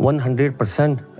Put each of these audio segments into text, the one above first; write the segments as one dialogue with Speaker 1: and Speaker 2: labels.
Speaker 1: 100%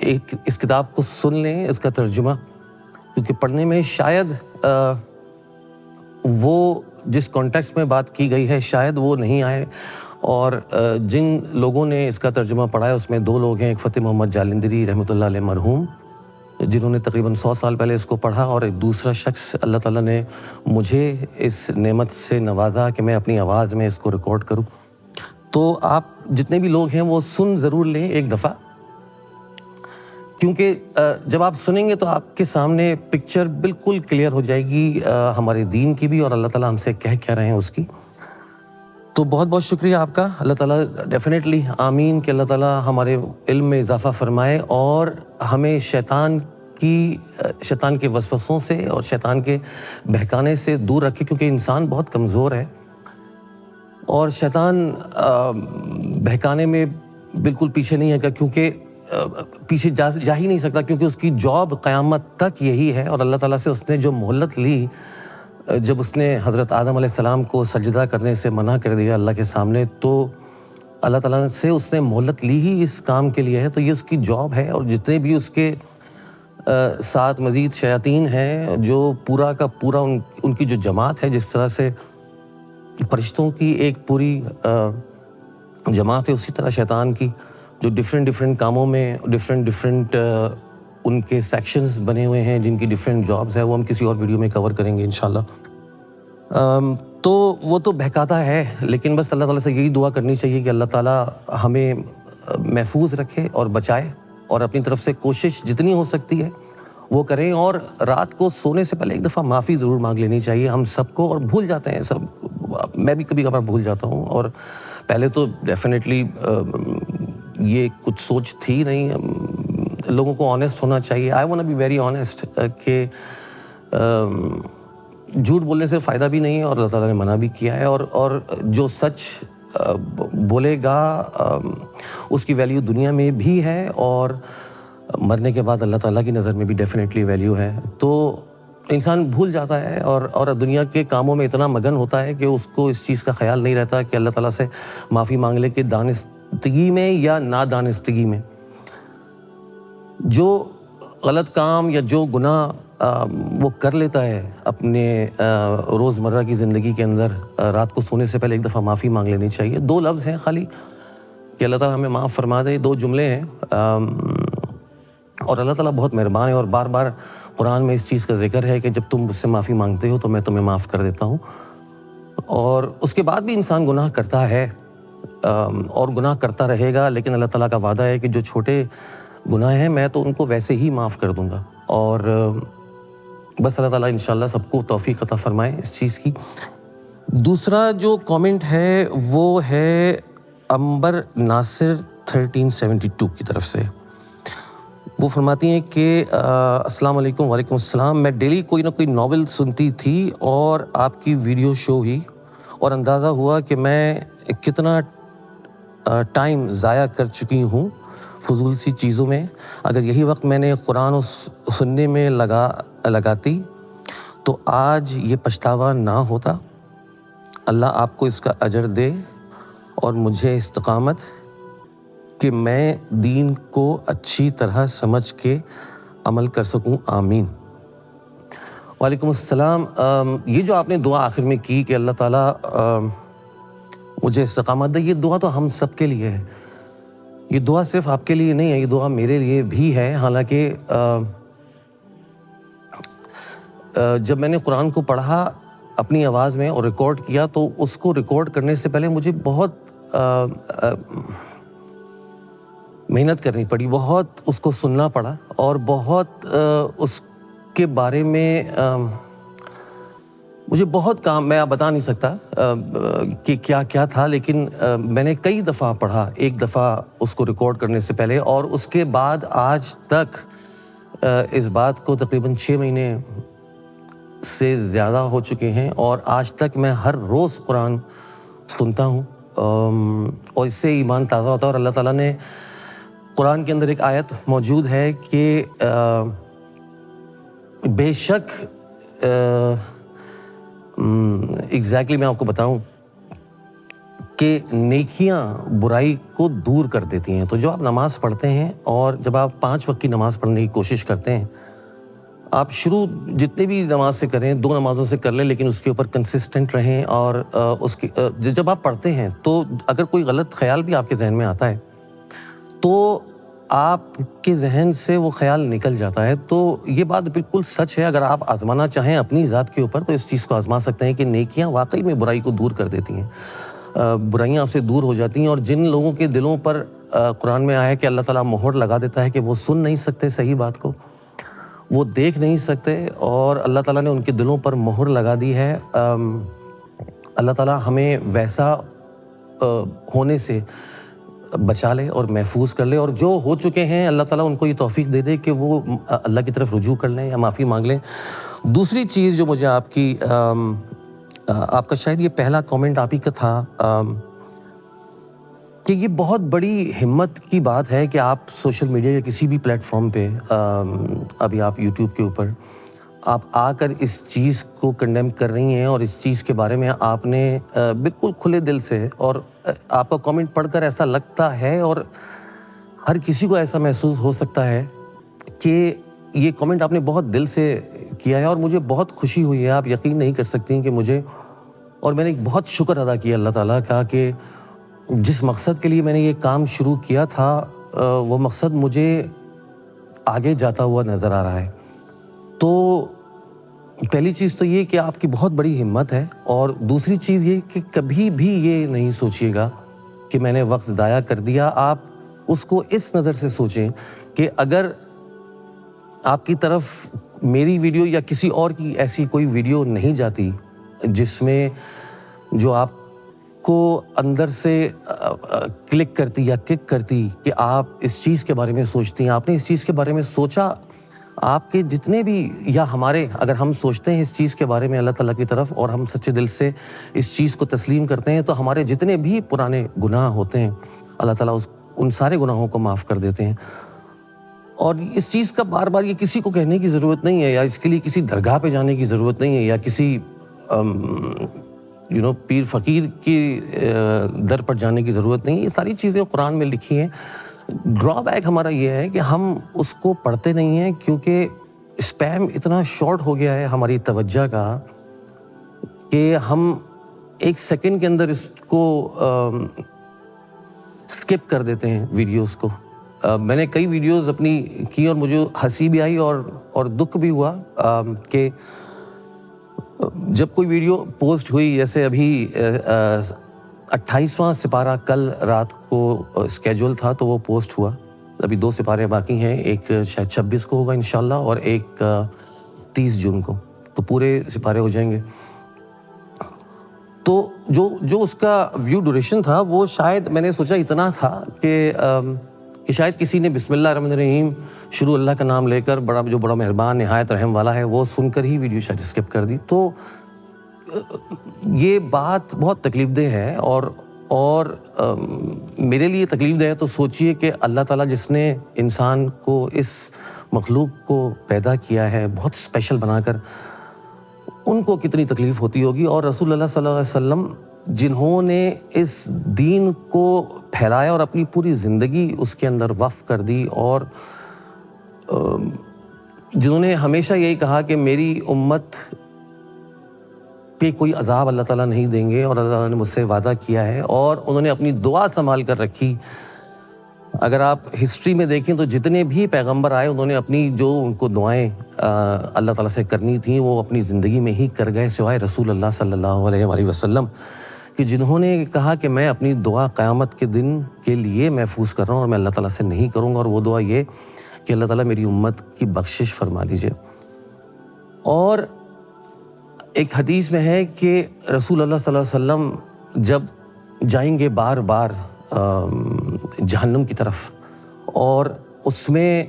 Speaker 1: ایک اس کتاب کو سن لیں، اس کا ترجمہ، کیونکہ پڑھنے میں شاید وہ جس کانٹیکسٹ میں بات کی گئی ہے شاید وہ نہیں آئے، اور جن لوگوں نے اس کا ترجمہ پڑھا ہے اس میں 2 لوگ ہیں، ایک فتح محمد جالندری رحمۃ اللہ علیہ مرحوم، جنہوں نے تقریباً 100 سال پہلے اس کو پڑھا، اور ایک دوسرا شخص اللہ تعالیٰ نے مجھے اس نعمت سے نوازا کہ میں اپنی آواز میں اس کو ریکارڈ کروں۔ تو آپ جتنے بھی لوگ ہیں وہ سن ضرور لیں ایک دفعہ، کیونکہ جب آپ سنیں گے تو آپ کے سامنے پکچر بالکل کلیئر ہو جائے گی ہمارے دین کی بھی، اور اللہ تعالیٰ ہم سے کہہ کیا رہے ہیں اس کی۔ تو بہت بہت شکریہ آپ کا، اللہ تعالیٰ ڈیفینیٹلی آمین کہ اللہ تعالیٰ ہمارے علم میں اضافہ فرمائے اور ہمیں شیطان کے وسوسوں سے اور شیطان کے بہکانے سے دور رکھے، کیونکہ انسان بہت کمزور ہے اور شیطان بہکانے میں بالکل پیچھے نہیں ہے، کیونکہ پیچھے جا ہی نہیں سکتا، کیونکہ اس کی جاب قیامت تک یہی ہے۔ اور اللہ تعالیٰ سے اس نے جو مہلت لی جب اس نے حضرت آدم علیہ السلام کو سجدہ کرنے سے منع کر دیا اللہ کے سامنے، تو اللہ تعالیٰ سے اس نے مہلت لی ہی اس کام کے لیے ہے، تو یہ اس کی جاب ہے۔ اور جتنے بھی اس کے ساتھ مزید شیاطین ہیں، جو پورا کا پورا ان کی جو جماعت ہے، جس طرح سے فرشتوں کی ایک پوری جماعت ہے، اسی طرح شیطان کی جو ڈیفرنٹ کاموں میں ڈیفرنٹ ان کے سیکشنز بنے ہوئے ہیں، جن کی ڈیفرنٹ جابز ہیں، وہ ہم کسی اور ویڈیو میں کور کریں گے انشاءاللہ۔ تو وہ تو بہکاتا ہے، لیکن بس اللہ تعالیٰ سے یہی دعا کرنی چاہیے کہ اللہ تعالیٰ ہمیں محفوظ رکھے اور بچائے، اور اپنی طرف سے کوشش جتنی ہو سکتی ہے وہ کریں، اور رات کو سونے سے پہلے ایک دفعہ معافی ضرور مانگ لینی چاہیے ہم سب کو، اور بھول جاتے ہیں سب، میں بھی کبھی کبھار بھول جاتا ہوں، اور پہلے تو ڈیفینیٹلی یہ کچھ سوچ تھی نہیں۔ لوگوں کو آنیسٹ ہونا چاہیے، I want be very honest, کہ جھوٹ بولنے سے فائدہ بھی نہیں ہے، اور اللہ تعالیٰ نے منع بھی کیا ہے، اور جو سچ بولے گا اس کی ویلیو دنیا میں بھی ہے، اور مرنے کے بعد اللہ تعالیٰ کی نظر میں بھی ڈیفینیٹلی ویلیو ہے۔ تو انسان بھول جاتا ہے اور دنیا کے کاموں میں اتنا مگن ہوتا ہے کہ اس کو اس چیز کا خیال نہیں رہتا کہ اللہ تعالیٰ سے معافی مانگ لے کہ دانستگی میں یا نادانستگی میں جو غلط کام یا جو گناہ وہ کر لیتا ہے اپنے روزمرہ کی زندگی کے اندر، رات کو سونے سے پہلے ایک دفعہ معافی مانگ لینی چاہیے۔ 2 لفظ ہیں خالی کہ اللہ تعالیٰ ہمیں معاف فرما دے، 2 جملے ہیں، اور اللہ تعالیٰ بہت مہربان ہے، اور بار بار قرآن میں اس چیز کا ذکر ہے کہ جب تم مجھ سے معافی مانگتے ہو تو میں تمہیں معاف کر دیتا ہوں۔ اور اس کے بعد بھی انسان گناہ کرتا ہے اور گناہ کرتا رہے گا، لیکن اللہ تعالیٰ کا وعدہ ہے کہ جو چھوٹے گناہ ہیں میں تو ان کو ویسے ہی معاف کر دوں گا، اور بس اللہ تعالیٰ انشاءاللہ سب کو توفیق عطا فرمائے اس چیز کی۔ دوسرا جو کامنٹ ہے وہ ہے امبر ناصر 1372 کی طرف سے۔ وہ فرماتی ہیں کہ السلام علیکم۔ وعلیکم السلام۔ میں ڈیلی کوئی نہ کوئی ناول سنتی تھی اور آپ کی ویڈیو شو ہوئی اور اندازہ ہوا کہ میں کتنا ٹائم ضائع کر چکی ہوں فضول سی چیزوں میں۔ اگر یہی وقت میں نے قرآن سننے میں لگاتی تو آج یہ پچھتاوا نہ ہوتا۔ اللہ آپ کو اس کا اجر دے اور مجھے استقامت کہ میں دین کو اچھی طرح سمجھ کے عمل کر سکوں، آمین۔ وعلیکم السلام۔ یہ جو آپ نے دعا آخر میں کی کہ اللہ تعالیٰ مجھے استقامت دے، یہ دعا تو ہم سب کے لیے ہے۔ یہ دعا صرف آپ کے لیے نہیں ہے، یہ دعا میرے لیے بھی ہے۔ حالانکہ جب میں نے قرآن کو پڑھا اپنی آواز میں اور ریکارڈ کیا تو اس کو ریکارڈ کرنے سے پہلے مجھے بہت محنت کرنی پڑی، بہت اس کو سننا پڑا، اور بہت اس کے بارے میں مجھے بہت کام، میں بتا نہیں سکتا کہ کیا کیا تھا، لیکن میں نے کئی دفعہ پڑھا، ایک دفعہ اس کو ریکارڈ کرنے سے پہلے، اور اس کے بعد آج تک اس بات کو تقریباً 6 مہینے سے زیادہ ہو چکے ہیں، اور آج تک میں ہر روز قرآن سنتا ہوں، اور اس سے ایمان تازہ ہوتا ہے۔ اور اللہ تعالیٰ نے قرآن کے اندر ایک آیت موجود ہے کہ بے شک ایگزیکٹلی میں آپ کو بتاؤں کہ نیکیاں برائی کو دور کر دیتی ہیں. تو جب آپ نماز پڑھتے ہیں اور جب آپ 5 وقت کی نماز پڑھنے کی کوشش کرتے ہیں, آپ شروع جتنے بھی نماز سے کریں, 2 نمازوں سے کر لیں, لیکن اس کے اوپر کنسسٹنٹ رہیں. اور اس کی جب آپ پڑھتے ہیں تو اگر کوئی غلط خیال بھی آپ کے ذہن میں آتا ہے تو آپ کے ذہن سے وہ خیال نکل جاتا ہے. تو یہ بات بالکل سچ ہے. اگر آپ آزمانا چاہیں اپنی ذات کے اوپر تو اس چیز کو آزما سکتے ہیں کہ نیکیاں واقعی میں برائی کو دور کر دیتی ہیں, برائیاں آپ سے دور ہو جاتی ہیں. اور جن لوگوں کے دلوں پر قرآن میں آیا ہے کہ اللہ تعالیٰ مہر لگا دیتا ہے کہ وہ سن نہیں سکتے صحیح بات کو, وہ دیکھ نہیں سکتے, اور اللہ تعالیٰ نے ان کے دلوں پر مہر لگا دی ہے. اللہ تعالیٰ ہمیں ویسا ہونے سے بچا لے اور محفوظ کر لے, اور جو ہو چکے ہیں اللہ تعالیٰ ان کو یہ توفیق دے دے کہ وہ اللہ کی طرف رجوع کر لیں یا معافی مانگ لیں. دوسری چیز جو مجھے آپ کا شاید یہ پہلا کامنٹ آپ ہی کا تھا کہ یہ بہت بڑی ہمت کی بات ہے کہ آپ سوشل میڈیا یا کسی بھی پلیٹ فارم پہ, ابھی آپ یوٹیوب کے اوپر آپ آ کر اس چیز کو کنڈیم کر رہی ہیں, اور اس چیز کے بارے میں آپ نے بالکل کھلے دل سے, اور آپ کا کامنٹ پڑھ کر ایسا لگتا ہے اور ہر کسی کو ایسا محسوس ہو سکتا ہے کہ یہ کامنٹ آپ نے بہت دل سے کیا ہے, اور مجھے بہت خوشی ہوئی ہے. آپ یقین نہیں کر سکتی ہیں کہ مجھے, اور میں نے ایک بہت شکر ادا کیا اللہ تعالیٰ کا کہ جس مقصد کے لیے میں نے یہ کام شروع کیا تھا وہ مقصد مجھے آگے جاتا ہوا نظر آ رہا ہے. تو پہلی چیز تو یہ کہ آپ کی بہت بڑی ہمت ہے, اور دوسری چیز یہ کہ کبھی بھی یہ نہیں سوچیے گا کہ میں نے وقت ضائع کر دیا. آپ اس کو اس نظر سے سوچیں کہ اگر آپ کی طرف میری ویڈیو یا کسی اور کی ایسی کوئی ویڈیو نہیں جاتی جس میں جو آپ کو اندر سے کلک کرتی یا کک کرتی کہ آپ اس چیز کے بارے میں سوچتی ہیں, آپ نے اس چیز کے بارے میں سوچا, آپ کے جتنے بھی یا ہمارے اگر ہم سوچتے ہیں اس چیز کے بارے میں اللہ تعالیٰ کی طرف, اور ہم سچے دل سے اس چیز کو تسلیم کرتے ہیں, تو ہمارے جتنے بھی پرانے گناہ ہوتے ہیں اللہ تعالیٰ ان سارے گناہوں کو معاف کر دیتے ہیں. اور اس چیز کا بار بار یہ کسی کو کہنے کی ضرورت نہیں ہے, یا اس کے لیے کسی درگاہ پہ جانے کی ضرورت نہیں ہے, یا کسی پیر فقیر کی در پر جانے کی ضرورت نہیں ہے. یہ ساری چیزیں قرآن میں لکھی ہیں. ڈرا بیک ہمارا یہ ہے کہ ہم اس کو پڑھتے نہیں ہیں, کیونکہ اسپیم اتنا شارٹ ہو گیا ہے ہماری توجہ کا کہ ہم 1 سیکنڈ کے اندر اس کو اسکپ کر دیتے ہیں ویڈیوز کو. میں نے کئی ویڈیوز اپنی کی اور مجھے ہنسی بھی آئی اور دکھ بھی ہوا کہ جب کوئی ویڈیو پوسٹ ہوئی, جیسے ابھی 28واں سپارہ کل رات کو اسکیجول تھا تو وہ پوسٹ ہوا. ابھی 2 سپارے باقی ہیں, ایک شاید 26 کو ہوگا انشاءاللہ اور ایک 30 جون کو, تو پورے سپارے ہو جائیں گے. تو جو اس کا ویو ڈوریشن تھا وہ شاید میں نے سوچا اتنا تھا کہ شاید کسی نے بسم اللہ الرحمن الرحیم شروع اللہ کا نام لے کر جو بڑا مہربان نہایت رحم والا ہے وہ سن کر ہی ویڈیو شاید اسکپ کر دی. تو یہ بات بہت تکلیف دہ ہے, اور میرے لیے تکلیف دہ ہے. تو سوچئے کہ اللہ تعالیٰ جس نے انسان کو, اس مخلوق کو پیدا کیا ہے بہت اسپیشل بنا کر, ان کو کتنی تکلیف ہوتی ہوگی. اور رسول اللہ صلی اللہ علیہ وسلم جنہوں نے اس دین کو پھیلایا اور اپنی پوری زندگی اس کے اندر وقف کر دی, اور جنہوں نے ہمیشہ یہی کہا کہ میری امت پہ کوئی عذاب اللہ تعالیٰ نہیں دیں گے, اور اللہ تعالیٰ نے مجھ سے وعدہ کیا ہے, اور انہوں نے اپنی دعا سنبھال کر رکھی. اگر آپ ہسٹری میں دیکھیں تو جتنے بھی پیغمبر آئے انہوں نے اپنی جو ان کو دعائیں اللہ تعالیٰ سے کرنی تھیں وہ اپنی زندگی میں ہی کر گئے, سوائے رسول اللہ صلی اللہ علیہ وآلہ وسلم کہ جنہوں نے کہا کہ میں اپنی دعا قیامت کے دن کے لیے محفوظ کر رہا ہوں اور میں اللہ تعالیٰ سے نہیں کروں گا, اور وہ دعا یہ کہ اللہ تعالیٰ میری امت کی بخشش فرما دیجئے. اور ایک حدیث میں ہے کہ رسول اللہ صلی اللہ علیہ وسلم جب جائیں گے بار بار جہنم کی طرف, اور اس میں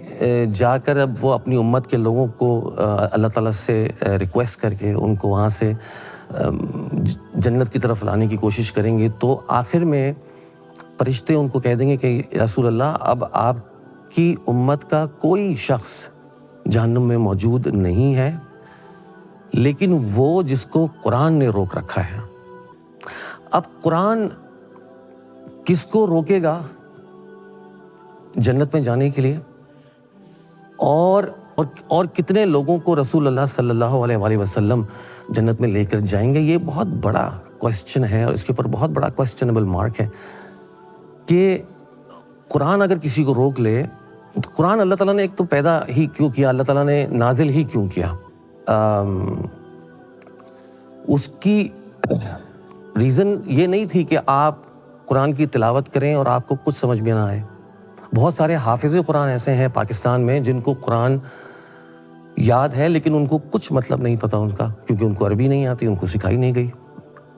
Speaker 1: جا کر اب وہ اپنی امت کے لوگوں کو اللہ تعالیٰ سے ریکویسٹ کر کے ان کو وہاں سے جنت کی طرف لانے کی کوشش کریں گے, تو آخر میں فرشتے ان کو کہہ دیں گے کہ رسول اللہ اب آپ کی امت کا کوئی شخص جہنم میں موجود نہیں ہے, لیکن وہ جس کو قرآن نے روک رکھا ہے. اب قرآن کس کو روکے گا جنت میں جانے کے لیے، اور کتنے لوگوں کو رسول اللہ صلی اللہ علیہ وآلہ وسلم جنت میں لے کر جائیں گے؟ یہ بہت بڑا کویسچن ہے، اور اس کے اوپر بہت بڑا کویسچنیبل مارک ہے کہ قرآن اگر کسی کو روک لے، تو قرآن اللہ تعالیٰ نے ایک تو پیدا ہی کیوں کیا، اللہ تعالیٰ نے نازل ہی کیوں کیا؟ اس کی ریزن یہ نہیں تھی کہ آپ قرآن کی تلاوت کریں اور آپ کو کچھ سمجھ میں نہ آئے۔ بہت سارے حافظ قرآن ایسے ہیں پاکستان میں جن کو قرآن یاد ہے لیکن ان کو کچھ مطلب نہیں پتہ ان کا، کیونکہ ان کو عربی نہیں آتی، ان کو سکھائی نہیں گئی،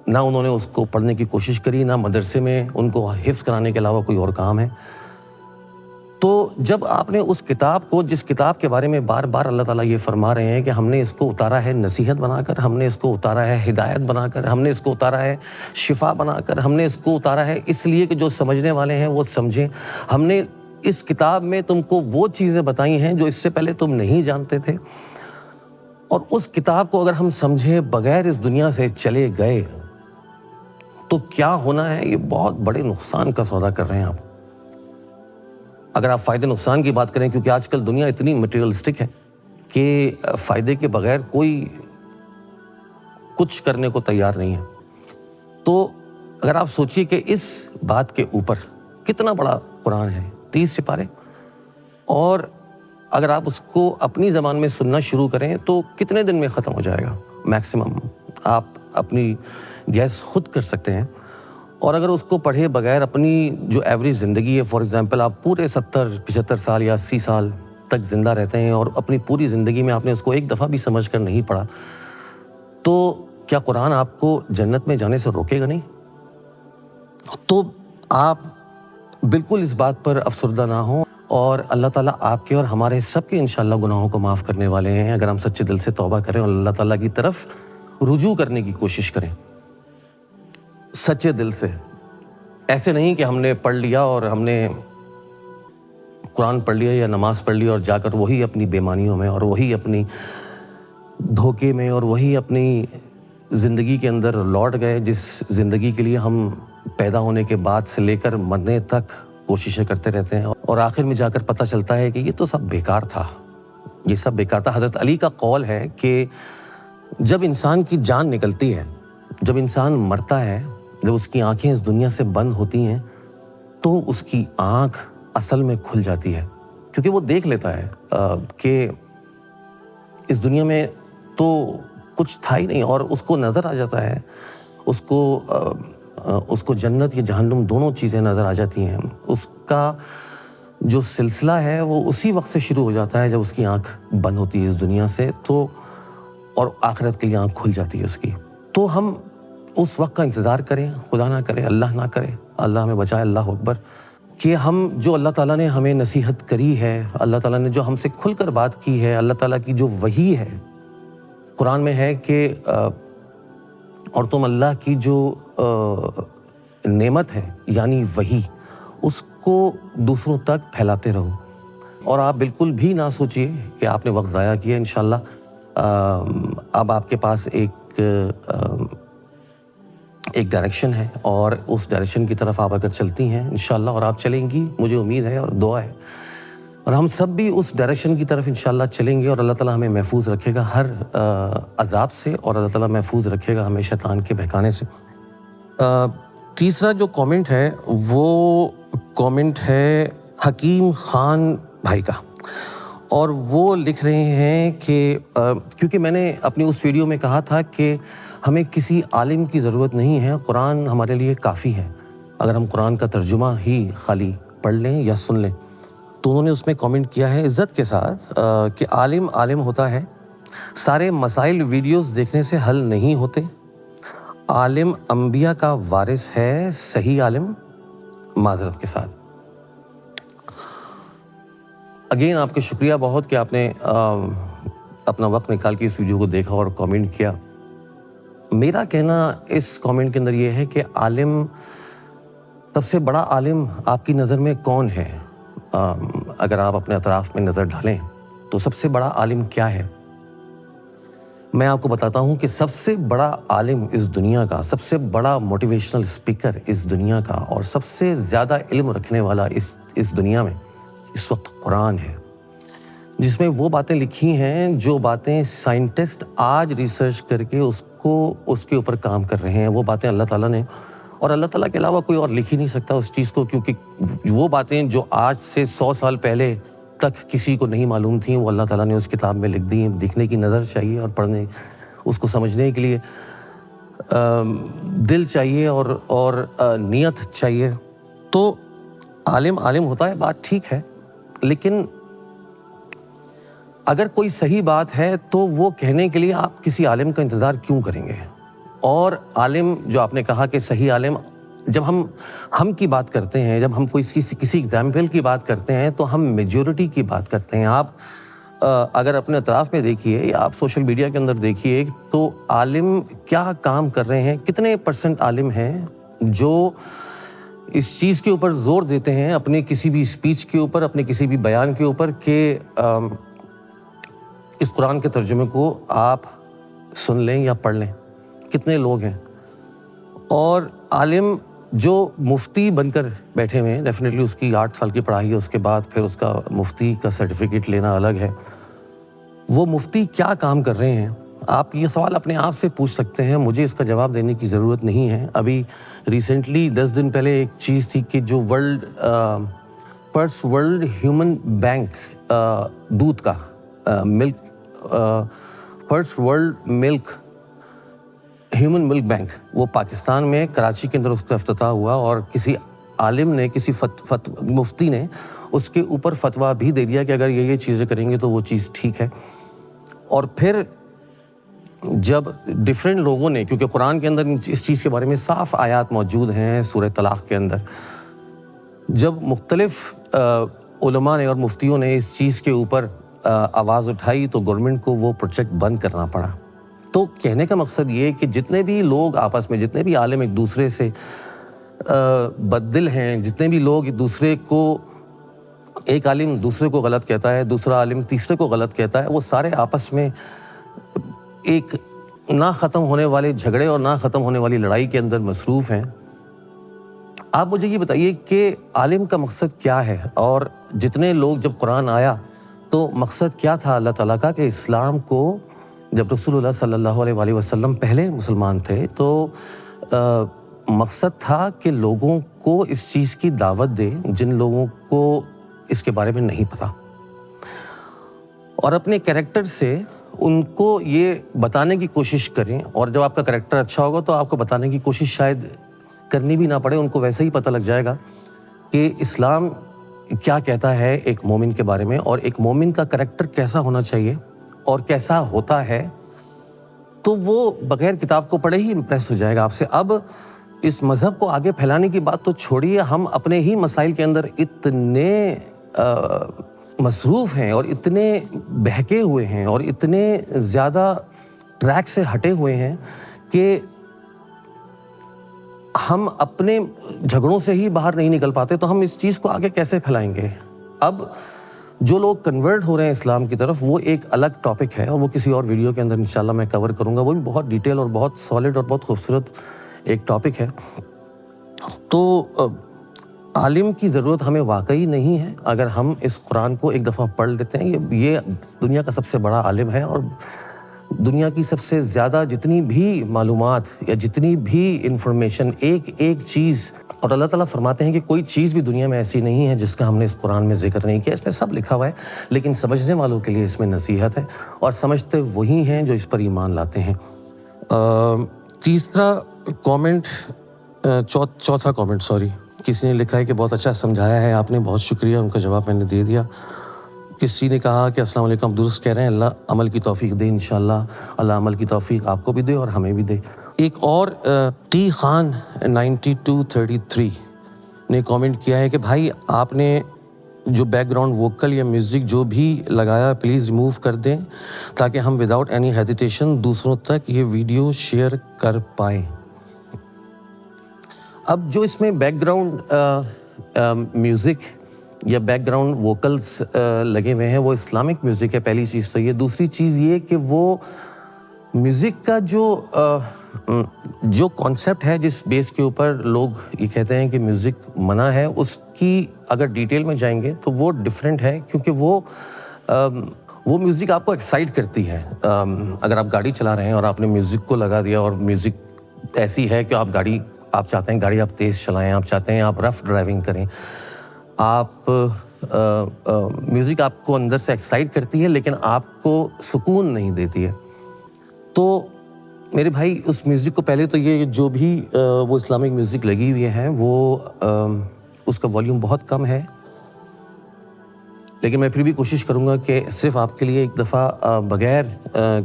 Speaker 1: نہ انہوں نے اس کو پڑھنے کی کوشش کری، نہ مدرسے میں ان کو حفظ کرانے کے علاوہ کوئی اور کام ہے۔ تو جب آپ نے اس کتاب کو، جس کتاب کے بارے میں بار بار اللہ تعالیٰ یہ فرما رہے ہیں کہ ہم نے اس کو اتارا ہے نصیحت بنا کر، ہم نے اس کو اتارا ہے ہدایت بنا کر، ہم نے اس کو اتارا ہے شفا بنا کر، ہم نے اس کو اتارا ہے اس لیے کہ جو سمجھنے والے ہیں وہ سمجھیں، ہم نے اس کتاب میں تم کو وہ چیزیں بتائی ہیں جو اس سے پہلے تم نہیں جانتے تھے، اور اس کتاب کو اگر ہم سمجھے بغیر اس دنیا سے چلے گئے تو کیا ہونا ہے؟ یہ بہت بڑے نقصان کا سودا کر رہے ہیں آپ۔ اگر آپ فائدے نقصان کی بات کریں، کیونکہ آج کل دنیا اتنی مٹیریلسٹک ہے کہ فائدے کے بغیر کوئی کچھ کرنے کو تیار نہیں ہے، تو اگر آپ سوچیے کہ اس بات کے اوپر کتنا بڑا قرآن ہے، 30 سپارے، اور اگر آپ اس کو اپنی زبان میں سننا شروع کریں تو کتنے دن میں ختم ہو جائے گا میکسیمم؟ آپ اپنی گیس خود کر سکتے ہیں۔ اور اگر اس کو پڑھے بغیر اپنی جو ایوریج زندگی ہے، فار ایگزامپل آپ پورے 70-75 سال یا 80 سال تک زندہ رہتے ہیں اور اپنی پوری زندگی میں آپ نے اس کو ایک دفعہ بھی سمجھ کر نہیں پڑھا، تو کیا قرآن آپ کو جنت میں جانے سے روکے گا نہیں؟ تو آپ بالکل اس بات پر افسردہ نہ ہوں، اور اللہ تعالیٰ آپ کے اور ہمارے سب کے انشاءاللہ گناہوں کو معاف کرنے والے ہیں اگر ہم سچے دل سے توبہ کریں اور اللہ تعالیٰ کی طرف رجوع کرنے کی کوشش کریں سچے دل سے۔ ایسے نہیں کہ ہم نے پڑھ لیا اور ہم نے قرآن پڑھ لیا یا نماز پڑھ لی اور جا کر وہی اپنی بےمانیوں میں اور وہی اپنی دھوکے میں اور وہی اپنی زندگی کے اندر لوٹ گئے جس زندگی کے لیے ہم پیدا ہونے کے بعد سے لے کر مرنے تک کوششیں کرتے رہتے ہیں، اور آخر میں جا کر پتہ چلتا ہے کہ یہ تو سب بیکار تھا، یہ سب بیکار تھا۔ حضرت علی کا قول ہے کہ جب انسان کی جان نکلتی ہے، جب انسان مرتا ہے، جب اس کی آنکھیں اس دنیا سے بند ہوتی ہیں تو اس کی آنکھ اصل میں کھل جاتی ہے، کیونکہ وہ دیکھ لیتا ہے کہ اس دنیا میں تو کچھ تھا ہی نہیں، اور اس کو نظر آ جاتا ہے، اس کو جنت یا جہنم دونوں چیزیں نظر آ جاتی ہیں۔ اس کا جو سلسلہ ہے وہ اسی وقت سے شروع ہو جاتا ہے جب اس کی آنکھ بند ہوتی ہے اس دنیا سے، تو اور آخرت کے لیے آنکھ کھل جاتی ہے اس کی۔ تو ہم اس وقت کا انتظار کریں، خدا نہ کرے، اللہ نہ کرے، اللہ ہمیں بچائے، اللہ اکبر، کہ ہم جو اللہ تعالیٰ نے ہمیں نصیحت کری ہے، اللہ تعالیٰ نے جو ہم سے کھل کر بات کی ہے، اللہ تعالیٰ کی جو وحی ہے، قرآن میں ہے کہ اور تم اللہ کی جو نعمت ہے یعنی وحی، اس کو دوسروں تک پھیلاتے رہو، اور آپ بالکل بھی نہ سوچئے کہ آپ نے وقت ضائع کیا۔ انشاءاللہ اب آپ کے پاس ایک ڈائریکشن ہے، اور اس ڈائریکشن کی طرف آپ اگر چلتی ہیں انشاءاللہ، اور آپ چلیں گی، مجھے امید ہے اور دعا ہے، اور ہم سب بھی اس ڈائریکشن کی طرف انشاءاللہ چلیں گے، اور اللہ تعالیٰ ہمیں محفوظ رکھے گا ہر عذاب سے، اور اللہ تعالیٰ محفوظ رکھے گا ہمیں شیطان کے بہکانے سے۔ تیسرا جو کامنٹ ہے وہ کامنٹ ہے حکیم خان بھائی کا، اور وہ لکھ رہے ہیں کہ کیونکہ میں نے اپنی اس ویڈیو میں کہا تھا کہ ہمیں کسی عالم کی ضرورت نہیں ہے، قرآن ہمارے لیے کافی ہے، اگر ہم قرآن کا ترجمہ ہی خالی پڑھ لیں یا سن لیں۔ تو انہوں نے اس میں کامنٹ کیا ہے عزت کے ساتھ کہ عالم ہوتا ہے، سارے مسائل ویڈیوز دیکھنے سے حل نہیں ہوتے، عالم انبیاء کا وارث ہے، صحیح عالم معذرت کے ساتھ۔ اگین آپ کا شکریہ بہت کہ آپ نے اپنا وقت نکال کے اس ویڈیو کو دیکھا اور کامنٹ کیا۔ میرا کہنا اس کامنٹ کے اندر یہ ہے کہ عالم، سب سے بڑا عالم آپ کی نظر میں کون ہے؟ اگر آپ اپنے اطراف میں نظر ڈالیں تو سب سے بڑا عالم کیا ہے؟ میں آپ کو بتاتا ہوں کہ سب سے بڑا عالم اس دنیا کا، سب سے بڑا موٹیویشنل اسپیکر اس دنیا کا، اور سب سے زیادہ علم رکھنے والا اس دنیا میں اس وقت قرآن ہے، جس میں وہ باتیں لکھی ہیں جو باتیں سائنٹسٹ آج ریسرچ کر کے اس کے اوپر کام کر رہے ہیں۔ وہ باتیں اللہ تعالیٰ نے، اور اللہ تعالیٰ کے علاوہ کوئی اور لکھ ہی نہیں سکتا اس چیز کو، کیونکہ وہ باتیں جو آج سے 100 سال پہلے تک کسی کو نہیں معلوم تھیں، وہ اللہ تعالیٰ نے اس کتاب میں لکھ دی ہیں۔ دکھنے کی نظر چاہیے اور پڑھنے، اس کو سمجھنے کے لیے دل چاہیے اور نیت چاہیے۔ تو عالم ہوتا ہے، بات ٹھیک ہے، لیکن اگر کوئی صحیح بات ہے تو وہ کہنے کے لیے آپ کسی عالم کا انتظار کیوں کریں گے؟ اور عالم جو آپ نے کہا کہ صحیح عالم، جب ہم کی بات کرتے ہیں، جب ہم کوئی کسی ایگزامپل کی بات کرتے ہیں تو ہم میجورٹی کی بات کرتے ہیں۔ آپ اگر اپنے اطراف میں دیکھیے یا آپ سوشل میڈیا کے اندر دیکھیے تو عالم کیا کام کر رہے ہیں، کتنے پرسنٹ عالم ہیں جو اس چیز کے اوپر زور دیتے ہیں اپنے کسی بھی اسپیچ کے اوپر، اپنے کسی بھی بیان کے اوپر، کہ اس قرآن کے ترجمے کو آپ سن لیں یا پڑھ لیں۔ کتنے لوگ ہیں؟ اور عالم جو مفتی بن کر بیٹھے ہوئے ہیں، ڈیفینیٹلی اس کی 8 سال کی پڑھائی ہے، اس کے بعد پھر اس کا مفتی کا سرٹیفکیٹ لینا الگ ہے۔ وہ مفتی کیا کام کر رہے ہیں؟ آپ یہ سوال اپنے آپ سے پوچھ سکتے ہیں، مجھے اس کا جواب دینے کی ضرورت نہیں ہے۔ ابھی ریسنٹلی 10 دن پہلے ایک چیز تھی کہ جو ورلڈ ہیومن بینک دودھ کا ملک، فرسٹ ورلڈ ہیومن ملک بینک، وہ پاکستان میں کراچی کے اندر اس کا افتتاح ہوا، اور کسی عالم نے، کسی مفتی نے اس کے اوپر فتویٰ بھی دے دیا کہ اگر یہ چیزیں کریں گے تو وہ چیز ٹھیک ہے۔ اور پھر جب ڈیفرنٹ لوگوں نے، کیونکہ قرآن کے اندر اس چیز کے بارے میں صاف آیات موجود ہیں سورہ طلاق کے اندر، جب مختلف علماء نے اور مفتیوں نے اس چیز کے اوپر آواز اٹھائی تو گورنمنٹ کو وہ پروجیکٹ بند کرنا پڑا۔ تو کہنے کا مقصد یہ کہ جتنے بھی لوگ آپس میں، جتنے بھی عالم ایک دوسرے سے بددل ہیں، جتنے بھی لوگ ایک دوسرے کو، ایک عالم دوسرے کو غلط کہتا ہے، دوسرا عالم تیسرے کو غلط کہتا ہے، وہ سارے آپس میں ایک نہ ختم ہونے والے جھگڑے اور نہ ختم ہونے والی لڑائی کے اندر مصروف ہیں۔ آپ مجھے یہ بتائیے کہ عالم کا مقصد کیا ہے؟ اور جتنے لوگ، جب قرآن آیا تو مقصد کیا تھا اللہ تعالیٰ کا؟ کہ اسلام کو، جب رسول اللہ صلی اللہ علیہ وسلم پہلے مسلمان تھے تو مقصد تھا کہ لوگوں کو اس چیز کی دعوت دے جن لوگوں کو اس کے بارے میں نہیں پتہ، اور اپنے کریکٹر سے ان کو یہ بتانے کی کوشش کریں، اور جب آپ کا کریکٹر اچھا ہوگا تو آپ کو بتانے کی کوشش شاید کرنی بھی نہ پڑے، ان کو ویسے ہی پتہ لگ جائے گا کہ اسلام کیا کہتا ہے ایک مومن کے بارے میں، اور ایک مومن کا کریکٹر کیسا ہونا چاہیے اور کیسا ہوتا ہے۔ تو وہ بغیر کتاب کو پڑھے ہی امپریس ہو جائے گا آپ سے۔ اب اس مذہب کو آگے پھیلانے کی بات تو چھوڑیے، ہم اپنے ہی مسائل کے اندر اتنے مصروف ہیں اور اتنے بہکے ہوئے ہیں اور اتنے زیادہ ٹریک سے ہٹے ہوئے ہیں کہ ہم اپنے جھگڑوں سے ہی باہر نہیں نکل پاتے، تو ہم اس چیز کو آگے کیسے پھیلائیں گے؟ اب جو لوگ کنورٹ ہو رہے ہیں اسلام کی طرف، وہ ایک الگ ٹاپک ہے، اور وہ کسی اور ویڈیو کے اندر انشاءاللہ میں کور کروں گا، وہ بھی بہت ڈیٹیل اور بہت سالڈ اور بہت خوبصورت ایک ٹاپک ہے۔ تو عالم کی ضرورت ہمیں واقعی نہیں ہے اگر ہم اس قرآن کو ایک دفعہ پڑھ لیتے ہیں۔ یہ دنیا کا سب سے بڑا عالم ہے، اور دنیا کی سب سے زیادہ جتنی بھی معلومات یا جتنی بھی انفارمیشن، ایک چیز، اور اللہ تعالیٰ فرماتے ہیں کہ کوئی چیز بھی دنیا میں ایسی نہیں ہے جس کا ہم نے اس قرآن میں ذکر نہیں کیا، اس میں سب لکھا ہوا ہے، لیکن سمجھنے والوں کے لیے اس میں نصیحت ہے، اور سمجھتے وہی ہیں جو اس پر ایمان لاتے ہیں۔ تیسرا کامنٹ، چوتھا کامنٹ، کسی نے لکھا ہے کہ بہت اچھا سمجھایا ہے آپ نے، بہت شکریہ، ان کا جواب میں نے دے دیا۔ کسی نے کہا کہ السلام علیکم، درست کہہ رہے ہیں، اللہ عمل کی توفیق دے، انشاءاللہ اللہ عمل کی توفیق آپ کو بھی دے اور ہمیں بھی دے۔ ایک اور ٹی خان 9233 نے کامنٹ کیا ہے کہ بھائی آپ نے جو بیک گراؤنڈ ووکل یا میوزک جو بھی لگایا پلیز ریموو کر دیں تاکہ ہم وداؤٹ اینی ہیزیٹیشن دوسروں تک یہ ویڈیو شیئر کر پائیں۔ اب جو اس میں بیک گراؤنڈ میوزک یا بیک گراؤنڈ ووکلز لگے ہوئے ہیں وہ اسلامک میوزک ہے، پہلی چیز تو یہ۔ دوسری چیز یہ کہ وہ میوزک کا جو کانسیپٹ ہے، جس بیس کے اوپر لوگ یہ کہتے ہیں کہ میوزک منع ہے، اس کی اگر ڈیٹیل میں جائیں گے تو وہ ڈیفرنٹ ہے، کیونکہ وہ میوزک آپ کو ایکسائٹ کرتی ہے. اگر آپ گاڑی چلا رہے ہیں اور آپ نے میوزک کو لگا دیا، اور میوزک ایسی ہے کہ آپ چاہتے ہیں گاڑی آپ تیز چلائیں، آپ چاہتے ہیں آپ رف ڈرائیونگ کریں، میوزک آپ کو اندر سے ایکسائٹ کرتی ہے لیکن آپ کو سکون نہیں دیتی ہے. تو میرے بھائی اس میوزک کو پہلے تو یہ جو بھی وہ اسلامک میوزک لگی ہوئی ہے وہ اس کا والیوم بہت کم ہے، لیکن میں پھر بھی کوشش کروں گا کہ صرف آپ کے لیے ایک دفعہ بغیر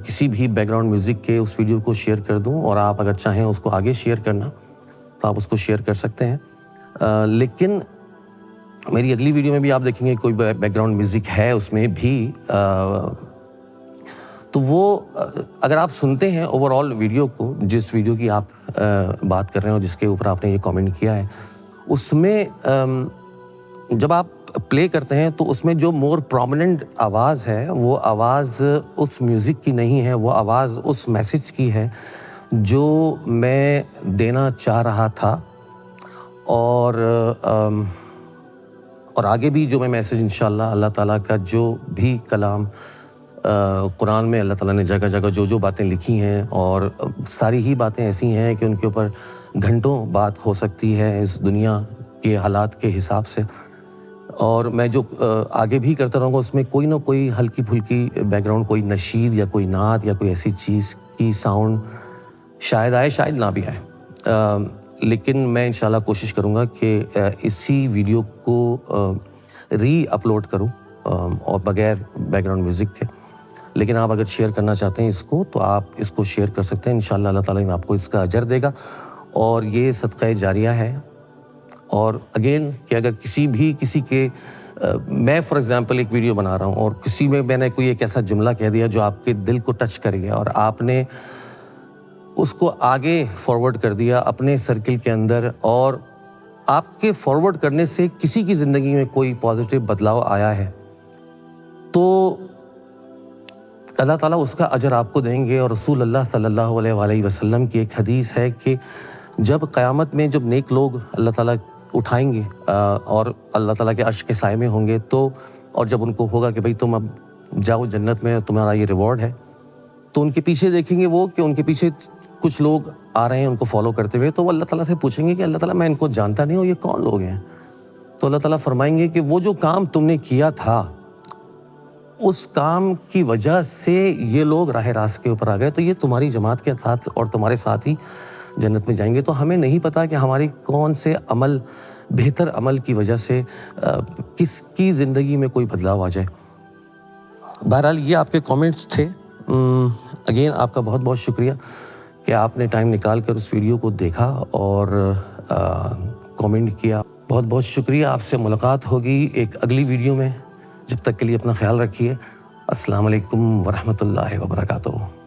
Speaker 1: کسی بھی بیک گراؤنڈ میوزک کے اس ویڈیو کو شیئر کر دوں، اور آپ اگر چاہیں اس کو آگے شیئر کرنا تو آپ اس کو شیئر کر سکتے ہیں. لیکن میری اگلی ویڈیو میں بھی آپ دیکھیں گے کوئی بیک گراؤنڈ میوزک ہے اس میں بھی، تو وہ اگر آپ سنتے ہیں اوور آل ویڈیو کو، جس ویڈیو کی آپ بات کر رہے ہیں اور جس کے اوپر آپ نے یہ کامنٹ کیا ہے، اس میں جب آپ پلے کرتے ہیں تو اس میں جو مور پرومیننٹ آواز ہے وہ آواز اس میوزک کی نہیں ہے، وہ آواز اس میسج کی ہے جو میں دینا چاہ رہا تھا. اور آگے بھی جو میں میسج انشاءاللہ اللہ تعالیٰ کا جو بھی کلام قرآن میں اللہ تعالیٰ نے جگہ جگہ جو باتیں لکھی ہیں، اور ساری ہی باتیں ایسی ہیں کہ ان کے اوپر گھنٹوں بات ہو سکتی ہے اس دنیا کے حالات کے حساب سے، اور میں جو آگے بھی کرتا رہوں گا اس میں کوئی نہ کوئی ہلکی پھلکی بیک گراؤنڈ کوئی نشید یا کوئی نعت یا کوئی ایسی چیز کی ساؤنڈ شاید آئے شاید نہ بھی آئے، لیکن میں انشاءاللہ کوشش کروں گا کہ اسی ویڈیو کو ری اپلوڈ کروں اور بغیر بیک گراؤنڈ میوزک کے. لیکن آپ اگر شیئر کرنا چاہتے ہیں اس کو تو آپ اس کو شیئر کر سکتے ہیں، انشاءاللہ اللہ تعالیٰ آپ کو اس کا اجر دے گا، اور یہ صدقہ جاریہ ہے. اور اگین کہ اگر کسی کے میں فار ایگزامپل ایک ویڈیو بنا رہا ہوں اور کسی میں نے کوئی ایک ایسا جملہ کہہ دیا جو آپ کے دل کو ٹچ کر گیا، اور آپ نے اس کو آگے فارورڈ کر دیا اپنے سرکل کے اندر، اور آپ کے فارورڈ کرنے سے کسی کی زندگی میں کوئی پازیٹیو بدلاؤ آیا ہے، تو اللہ تعالیٰ اس کا اجر آپ کو دیں گے. اور رسول اللہ صلی اللہ علیہ وآلہ وسلم کی ایک حدیث ہے کہ جب قیامت میں جب نیک لوگ اللہ تعالیٰ اٹھائیں گے اور اللہ تعالیٰ کے عرش کے سائے میں ہوں گے، تو اور جب ان کو ہوگا کہ بھئی تم اب جاؤ جنت میں، تمہارا یہ ریوارڈ ہے، تو ان کے پیچھے دیکھیں گے وہ کہ ان کے پیچھے کچھ لوگ آ رہے ہیں ان کو فالو کرتے ہوئے، تو وہ اللہ تعالیٰ سے پوچھیں گے کہ اللہ تعالیٰ میں ان کو جانتا نہیں ہوں، یہ کون لوگ ہیں؟ تو اللہ تعالیٰ فرمائیں گے کہ وہ جو کام تم نے کیا تھا اس کام کی وجہ سے یہ لوگ راہ راست کے اوپر آ گئے، تو یہ تمہاری جماعت کے ساتھ اور تمہارے ساتھ ہی جنت میں جائیں گے. تو ہمیں نہیں پتا کہ ہماری کون سے عمل، بہتر عمل کی وجہ سے کس کی زندگی میں کوئی بدلاؤ آ جائے. بہرحال یہ آپ کے کامنٹس تھے. اگین آپ کا بہت بہت شکریہ کہ آپ نے ٹائم نکال کر اس ویڈیو کو دیکھا اور کامنٹ کیا. بہت بہت شکریہ. آپ سے ملاقات ہوگی ایک اگلی ویڈیو میں. جب تک کے لیے اپنا خیال رکھیے. السلام علیکم ورحمۃ اللہ وبرکاتہ.